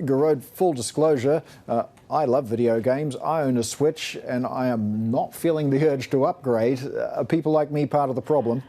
Gearoid, full disclosure, I love video games. I own a Switch and I am not feeling the urge to upgrade. Are people like me part of the problem?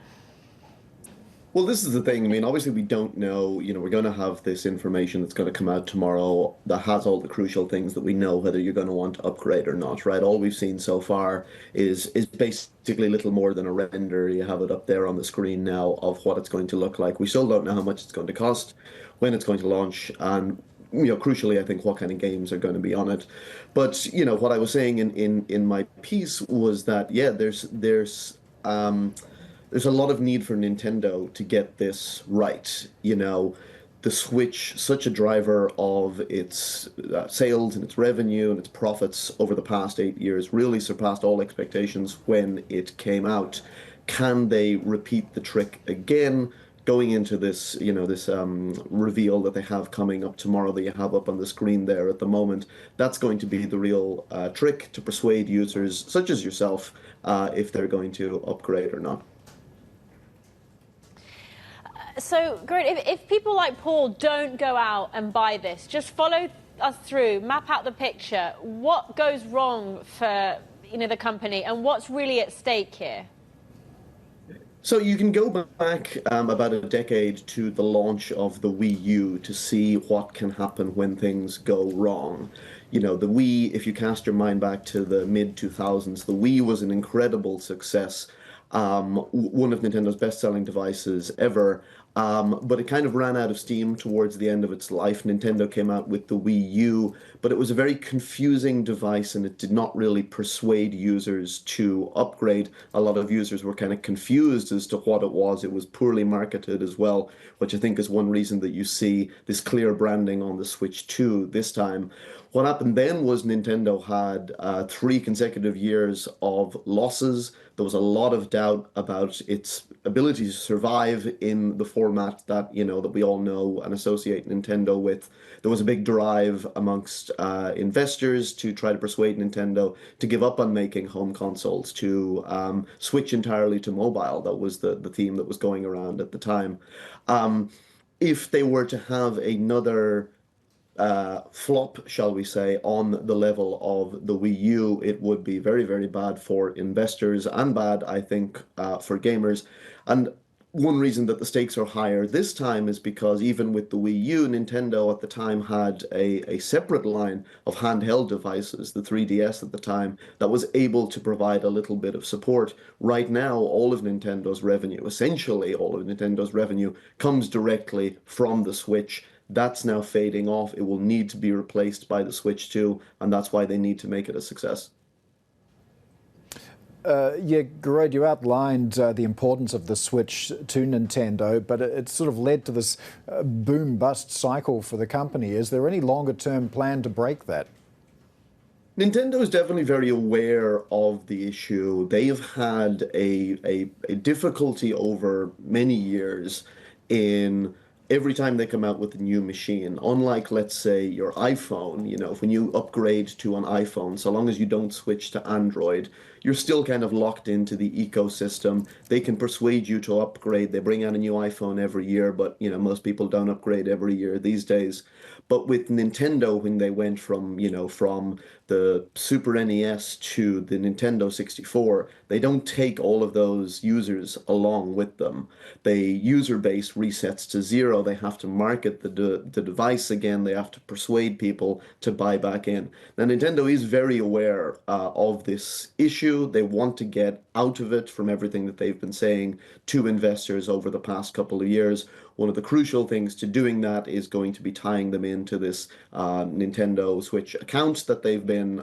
Well, this is the thing. I mean, obviously, we don't know. We're going to have this information that's going to come out tomorrow that has all the crucial things that we know whether you're going to want to upgrade or not, right? All we've seen so far is basically little more than a render. You have it up there on the screen now of what it's going to look like. We still don't know how much it's going to cost, when it's going to launch, and crucially, I think what kind of games are going to be on it. But what I was saying in my piece was that yeah, there's a lot of need for Nintendo to get this right. The Switch, such a driver of its sales and its revenue and its profits over the past 8 years, really surpassed all expectations when it came out. Can they repeat the trick again? Going into this, this reveal that they have coming up tomorrow that you have up on the screen there at the moment, that's going to be the real trick to persuade users such as yourself if they're going to upgrade or not. So, great. If people like Paul don't go out and buy this, just follow us through, map out the picture. What goes wrong for the company, and what's really at stake here? So you can go back about a decade to the launch of the Wii U to see what can happen when things go wrong. The Wii, if you cast your mind back to the mid-2000s, the Wii was an incredible success. One of Nintendo's best-selling devices ever, but it kind of ran out of steam towards the end of its life. Nintendo came out with the Wii U, but it was a very confusing device and it did not really persuade users to upgrade. A lot of users were kind of confused as to what it was. It was poorly marketed as well, which I think is one reason that you see this clear branding on the Switch 2 this time. What happened then was Nintendo had 3 consecutive years of losses. There was a lot of doubt about its ability to survive in the format that that we all know and associate Nintendo with. There was a big drive amongst investors to try to persuade Nintendo to give up on making home consoles, to switch entirely to mobile. That was the theme that was going around at the time. If they were to have another flop, shall we say, on the level of the Wii U, it would be very, very bad for investors and bad, I think, for gamers. And one reason that the stakes are higher this time is because even with the Wii U, Nintendo at the time had a separate line of handheld devices, the 3DS at the time, that was able to provide a little bit of support. Right now, all of Nintendo's revenue, essentially all of Nintendo's revenue, comes directly from the Switch. That's now fading off. It will need to be replaced by the Switch 2, and that's why they need to make it a success. Yeah, Gearoid, you outlined the importance of the Switch to Nintendo, but it sort of led to this boom-bust cycle for the company. Is there any longer-term plan to break that? Nintendo is definitely very aware of the issue. They've had a difficulty over many years in every time they come out with a new machine. Unlike, let's say, your iPhone, when you upgrade to an iPhone, so long as you don't switch to Android, you're still kind of locked into the ecosystem. They can persuade you to upgrade. They bring out a new iPhone every year, but most people don't upgrade every year these days. But with Nintendo, when they went from the Super NES to the Nintendo 64, they don't take all of those users along with them. The user base resets to zero. They have to market the device again. They have to persuade people to buy back in. Now, Nintendo is very aware of this issue. They want to get out of it from everything that they've been saying to investors over the past couple of years. One of the crucial things to doing that is going to be tying them into this Nintendo Switch account that they've been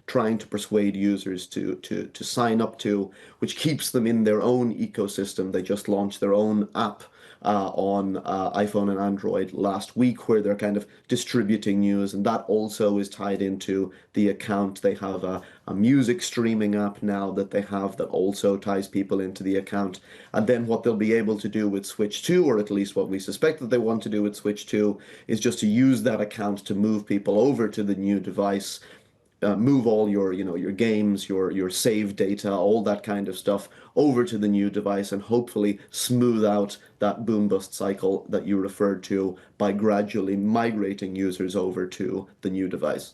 trying to persuade users to sign up to, which keeps them in their own ecosystem. They just launched their own app on iPhone and Android last week, where they're kind of distributing news, and that also is tied into the account. They have a music streaming app now that they have that also ties people into the account. And then what they'll be able to do with Switch 2, or at least what we suspect that they want to do with Switch 2, is just to use that account to move people over to the new device. move all your, your games, your save data, all that kind of stuff over to the new device and hopefully smooth out that boom bust cycle that you referred to by gradually migrating users over to the new device.